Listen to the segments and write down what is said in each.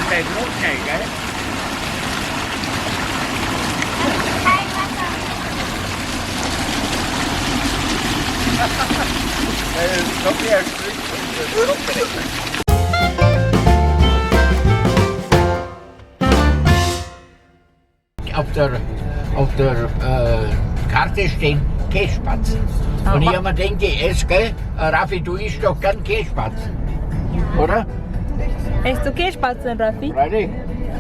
Zeit noch schnell, gell? Noch mehr Strich auf der Karte stehen Kässpatzen. Und ich habe mir gedacht, ich esse, gell? Raffi, du isst doch gern Kässpatzen. Oder? Isst du Kässpatzen, Raffi? Freilich.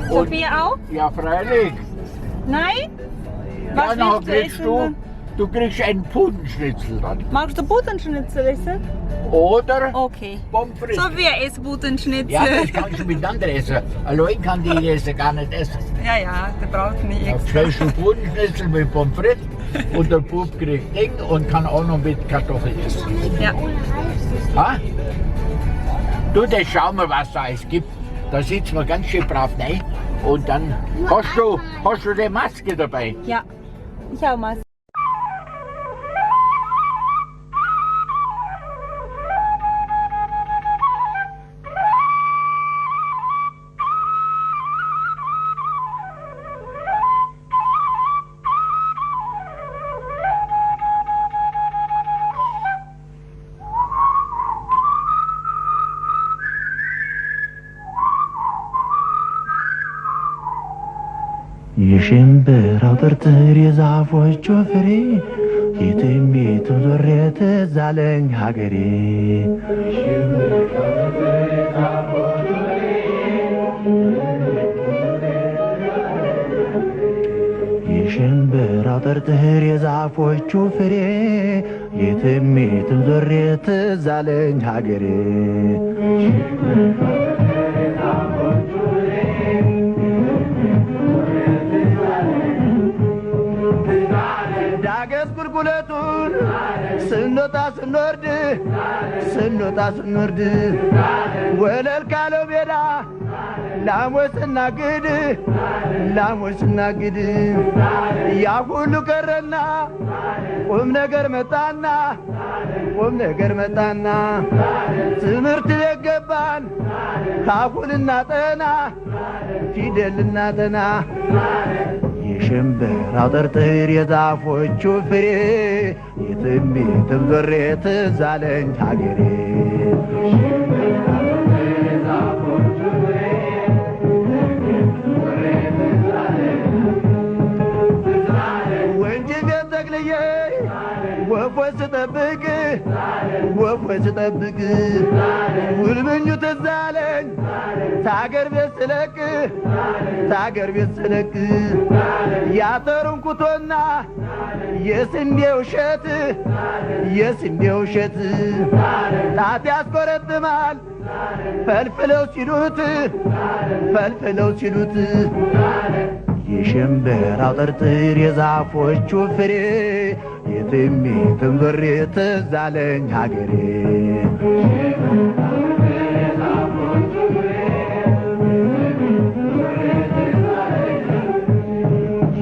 Sophia auch? Ja, freilich. Nein? Ja, Was dann willst du kriegst essen? du kriegst einen Putenschnitzel dann. Magst du Putenschnitzel essen? Oder Okay. Pommes frites. Sophia isst Putenschnitzel. Ja, das kannst du miteinander essen. Allein kann die das gar nicht essen. Ja, der braucht nicht Da extra. stellst du Putenschnitzel mit Pommes frites und der Bub kriegt Ding und kann auch noch mit Kartoffeln essen. Ja. Ha? Du, das schau mal, was da alles gibt. Da sitzen wir ganz schön brav rein. Und dann hast du die Maske dabei. Ja. Ich habe Maske. የሽምብራው ጥርጥር የዛፎቹ ፍሬ የትም የትም ዞሬ ትዝ አለኝ ሀገሬ የሽምብራው ጥርጥር የዛፎቹ ፍሬ የትም የትም ዞሬ ትዝ አለኝ ሀገሬ ዳገት ቁልቁለቱን ስንወጣ ስንወርድ ወለል ካለው ሜዳ ላሞች ስናግድ ያ ሁሉ ቀረና ቁም ነገር መጣና ትምህርት ቤት ገባን ካፉን እናጠና ፊደል እናጠና የሽምብራው ጥርጥር የዛፎቹ ፍሬ የትም የትም ዞሬ ትዝ አለኝ ሀገሬ ወንጂ ቤት ተክልዬ ወፎች ስጠብቅ ውልምኙ ትዝ አለኝ ታገር ቤት ስለቅ ያተሩን ኩቶና የስንዴው እሸት ጣት ያስቆረጥማል ፈልፍለው ሲሉት የሽምብራው ጥርጥር የዛፎቹ ፍሬ የትም የትም ዞሬ ትዝ አለኝ ሀገሬ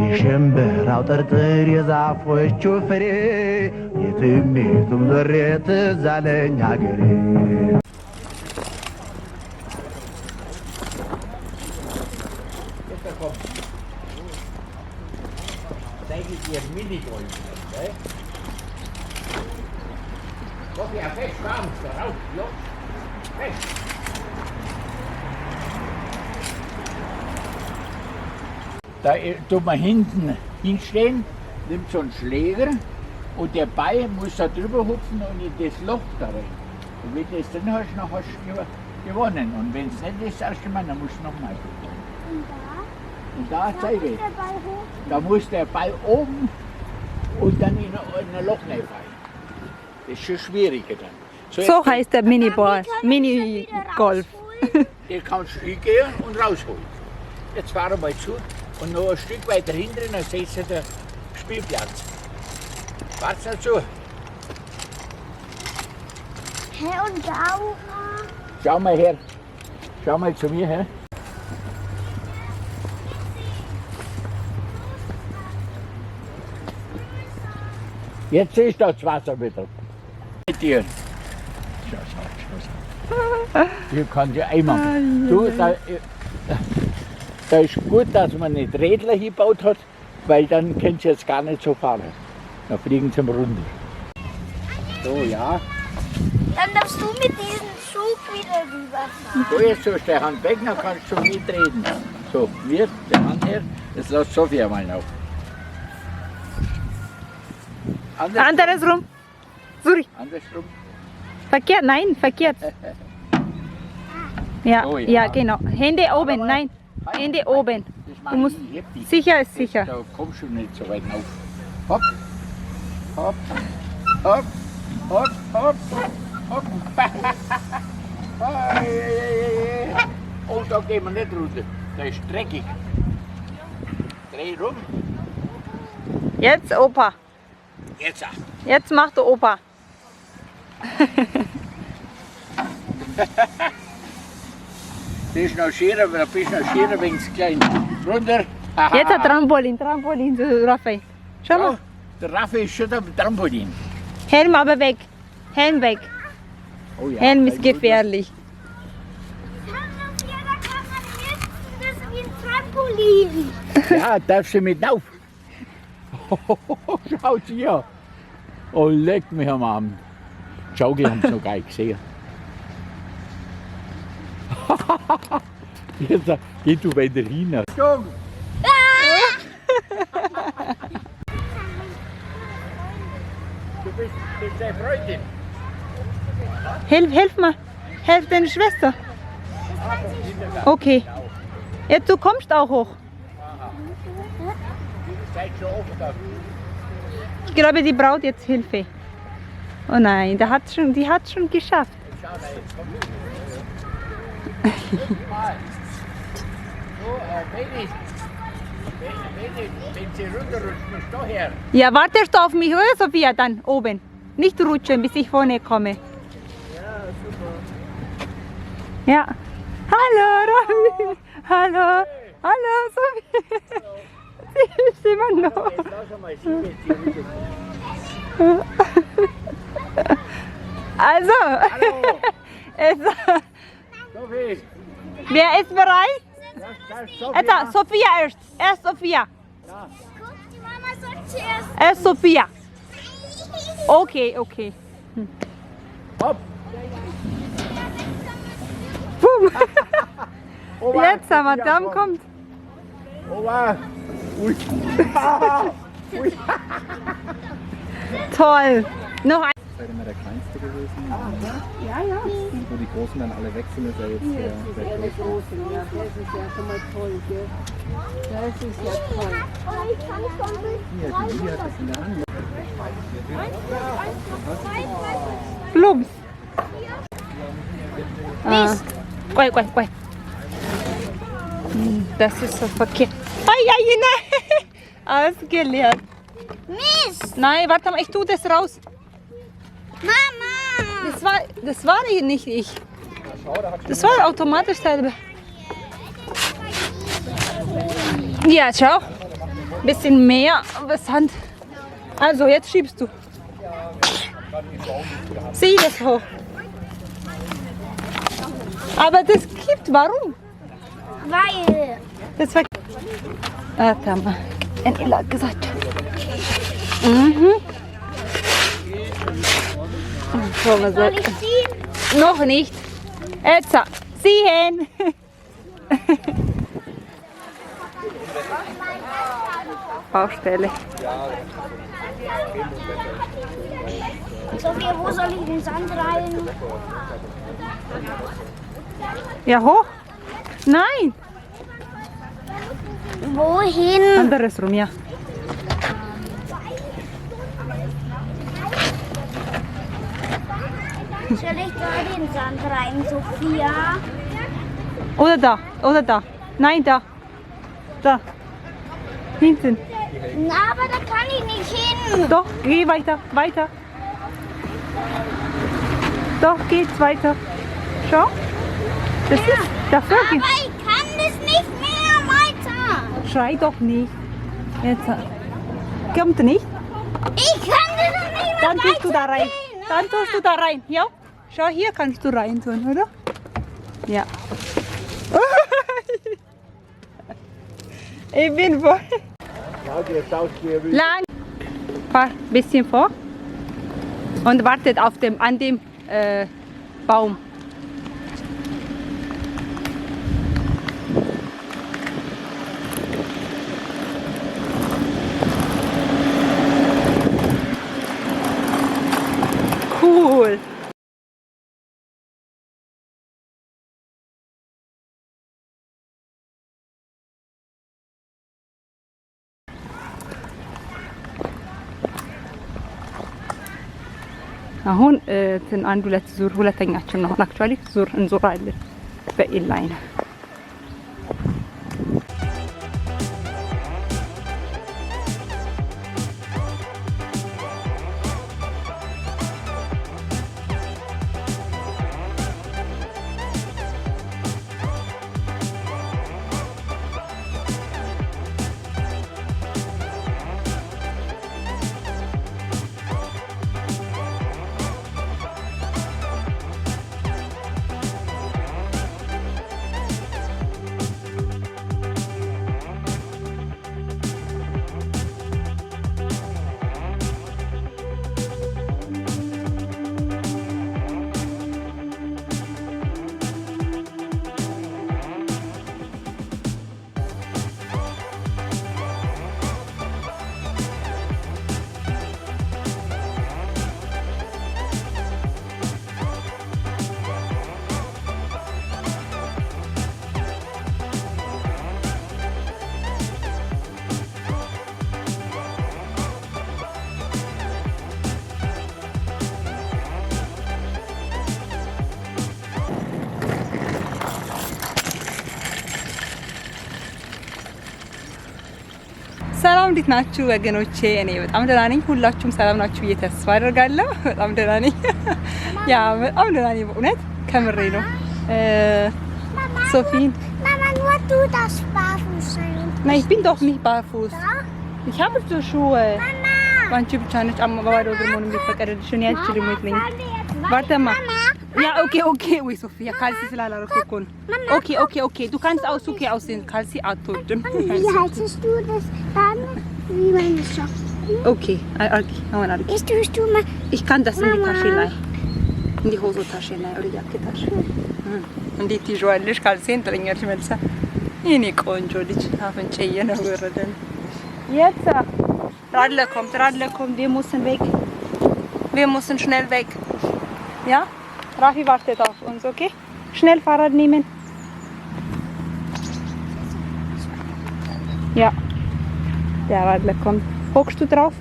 የሽምብራው ጥርጥር የዛፎቹ ፍሬ የትም የትም ዞሬ ትዝ አለኝ ሀገሬ Da tut man hinten hinstehen, nimmt so einen Schläger und der Bei muss da drüber hupfen und in das Loch da rein. Und wenn du das drin hast, dann hast du gewonnen. Und wenn es nicht ist, das erste Mal, dann musst du nochmal gucken. Und da zeige ich. Da muss der Ball oben und dann in ein Loch reinfallen. Das ist schon schwieriger dann. So heißt der Mini-Golf. Den kannst du hingehen und rausholen. Jetzt fahren wir mal zu und noch ein Stück weiter hinten, dann seht ihr den Spielplatz. Warte dazu. Hey, und da? Schau mal her. Schau mal zu mir her. Jetzt ist das Wasser wieder. Mit dir. Schau. Hier kann ich einmal. Du, da, Da ist gut, dass man nicht Rädler hingebaut hat, weil dann können sie jetzt gar nicht so fahren. Dann fliegen sie runter. So, ja. Dann darfst du mit diesem Zug wieder rüberfahren. So, jetzt so ist der Hand weg, dann kannst du mitreden. So, wir, der Hand her, jetzt lass Sophia mal auf. Andersrum. Sorry. Andersrum. Verkehrt, nein, verkehrt. Ja, Oh, ja. ja, genau. Hände oben, nein. Hände oben. Das Du mach musst, ich, heb dich. sicher ist sicher. Da kommst du nicht so weit auf. Hopp, hopp, hopp, hopp, hopp, hopp. Oh, da gehen wir nicht runter. Da ist dreckig. Dreh rum. Jetzt Opa. Jetzt. Jetzt macht der Opa. Das ist noch schwerer, aber da bist du noch schwerer wegen zu klein. Runter. Jetzt ein Trampolin, Trampolin, so Raphael. Schau mal. Oh, der Raffi ist schon am Trampolin. Helm aber weg. Helm weg. Oh ja, Helm ist kein Wunder. gefährlich. Ja, da kann man jetzt, das ist wie ein Trampolin. Ja, darfst du mit auf. Schaut hier. Oh, leck mich am Arm. Schaukel haben sie noch gar nicht gesehen. Jetzt geh du bei der Rina. Du bist deine Freundin. Hilf mal. Helf deine Schwester. Okay. Jetzt du kommst auch hoch. Seid schon oft da. Ich glaube, die braucht jetzt Hilfe. Oh nein, die hat schon geschafft. Schau da jetzt, komm. So, Baby. Baby, wenn sie runterrutscht, musst du her. Ja, wartest du auf mich, oder Sophia, dann oben? Nicht rutschen, bis ich vorne komme. Ja, super. Ja. Hallo, Robin. Hallo. Hallo, Sophia. Sie ist immer noch. Jetzt lass mal, sie geht sie rüber. Also, Hallo. Sophie. wer ist bereit? Das ist Sophia. Jetzt, Sophia erst. Erst Sophia. Ja. Guck, die Mama soll zuerst. Erst Sophia. Okay, okay. Hopp. Boom. Ober. Jetzt, der Madame kommt. Ober. Ui. Ui. Toll. Noch ein. Ist immer der kleinste gewesen. Ja, ja. Wo die Großen dann alle weg sind, ist er jetzt der Große. Ja, das ist ja schon mal toll, gell? Das ist ja toll. Oh, ich kann schon Hier, die Lili hat das in der Hand. Blums. Quay. Das ist so verkehrt. Ai, nein. Ausgeleert. Mist! Nein, warte mal, ich tue das raus. Mama! Das war nicht ich. Das war automatisch selber. Ja, schau. Bisschen mehr Sand. Also, jetzt schiebst du. Sieh das hoch. Aber das kippt, warum? Weil. Das war. Warte mal. Ella hat gesagt. Mhm. So, was Soll ich ziehen? noch nicht. Jetzt ziehen. Baustelle. Sophia, wo soll ich den Sand rein? Ja, hoch. Nein. Wohin? Andersrum, ja. Soll ich da den Sand rein, Sophia? Oder da. Nein, da. Da. Hinten. Na, aber da kann ich nicht hin. Doch, geh weiter. Doch, geht's weiter. Schau. Das ist dafür. Aber ich kann das nicht mehr weiter. Schrei doch nicht. Jetzt. Kommt nicht? Ich kann das nicht mehr Dann tust du da rein. weitergehen. Dann tust du da rein. Ja? Schau, hier kannst du rein tun, oder? Ja. Ich bin vor. Ja, der taucht hier wieder. Lang. Fahr ein bisschen vor. Und wartet an dem Baum. Cool. አሁን አንድ ሁለት ዙር ሁለተኛችን ነው አክቹአሊ ዙር እንዞራለን በኢንላይን ሰላም እንዴት ናችሁ ወገኖቼ? እኔ በጣም ደህና ነኝ። ሁላችሁም ሰላም ናችሁ ብዬ ተስፋ አደርጋለሁ። በጣም ደህና ነኝ። ያ በጣም ደህና ነኝ በእውነት ከምሬ ነው። Sophie. Mama, nur du das barfuß sein. Nein, ich bin doch nicht barfuß. Ja? Ich habe so Schuhe. Mama. Wann du ብቻ ነች አማ ባዶ እግር መሆን የሚፈቀድልሽ እኔ አልችልም ወይ ነኝ Warte mal. Ja, okay. Ui, Sophia, ካልሲ ስላላረኩ እኮ ነው. Okay. Du kannst auch okay aussehen. ካልሲ አትወድም. Wie haltest du das dann? Wie meine Socken? Okay, አሁን አርጊ. Ist du mal? Ich kann das in die Tasche ላይ in die Hosentasche ላይ oder Jackentasche. እንዴት ይዟልሽ ካልሲን ትለኛለሽ መልሳ. የኔ ቆንጆ ልጅ አፍንጨዬ ነው ወረደን. Jetzt. Radler kommt. Wir müssen schnell weg. Ja? Rafi wartet auf uns, okay? Schnell Fahrrad nehmen. Ja. Der Radler kommt. Hockst du drauf?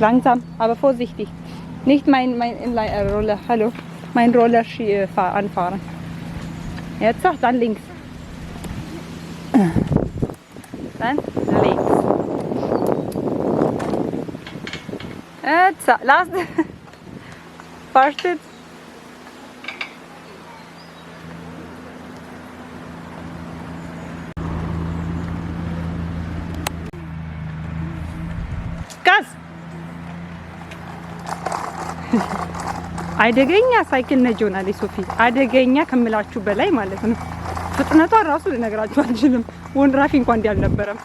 Langsam, aber vorsichtig. Nicht mein Roller. Hallo. Mein Roller anfahren. Jetzt dann links. Dann links. Jetzt, lass. Wartet. Gas. አደገኛ ሳይክል ነጂ ሆናለች ሶፊ። አደገኛ ከምላችሁ በላይ ማለት ነው። ፍጥነቷ ራሱ ልነግራችሁ አልችልም። ወንድራፊ እንኳን እንዲያልነበረም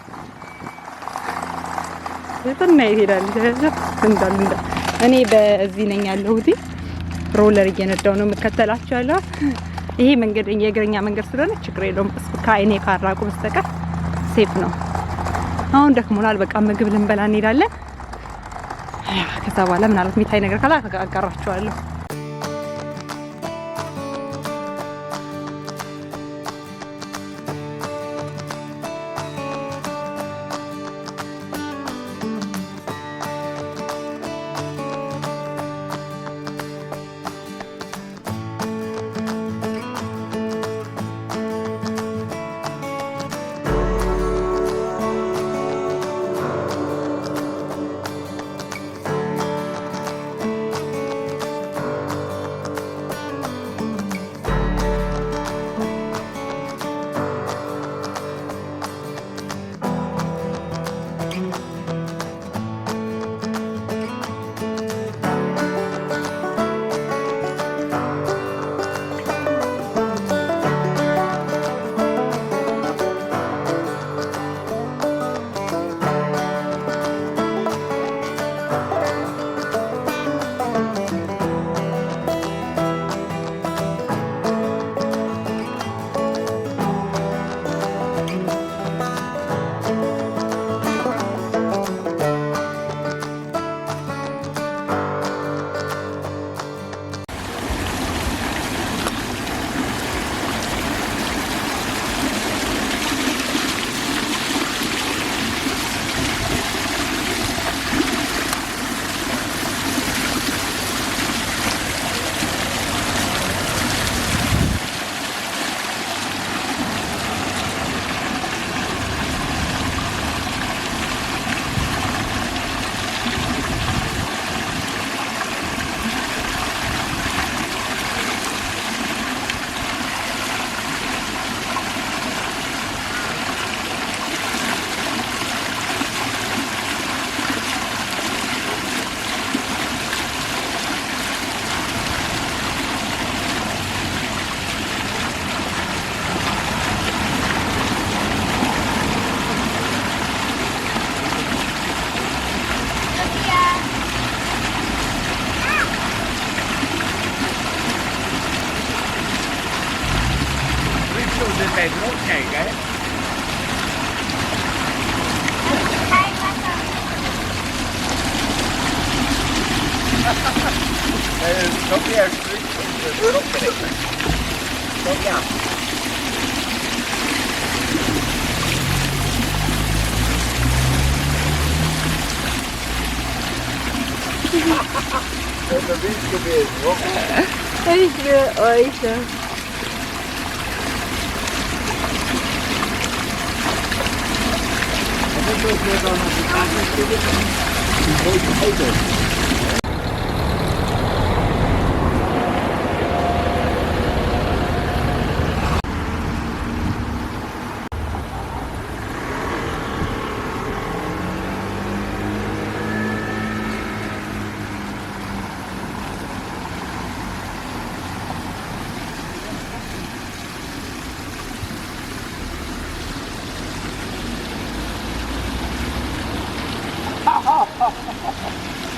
የትና ይሄዳል እንዳል እኔ በዚህ ነኝ ያለሁት ሮለር እየነዳው ነው መከተላችሁ ያለው። ይሄ መንገድ የእግረኛ መንገድ ስለሆነ ችግር የለውም። ከአይኔ ካራቁ በስተቀር ሴፍ ነው። አሁን ደክሞናል። በቃ ምግብ ልንበላ እንሄዳለን። ከዛ በኋላ ምናልባት የሚታይ ነገር ካለ አጋራችኋለሁ። nicht trocken, gell? Kein Wasser. Komm her, sprich und trocken. Komm her. Das ist ein Wind gewesen, oder? Ich will euch. Das ist mir doch noch die Karte gegeben. Die wollte Auto.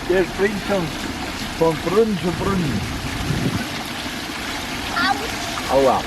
Der springt schon von Brunnen zu Brunnen. Aua.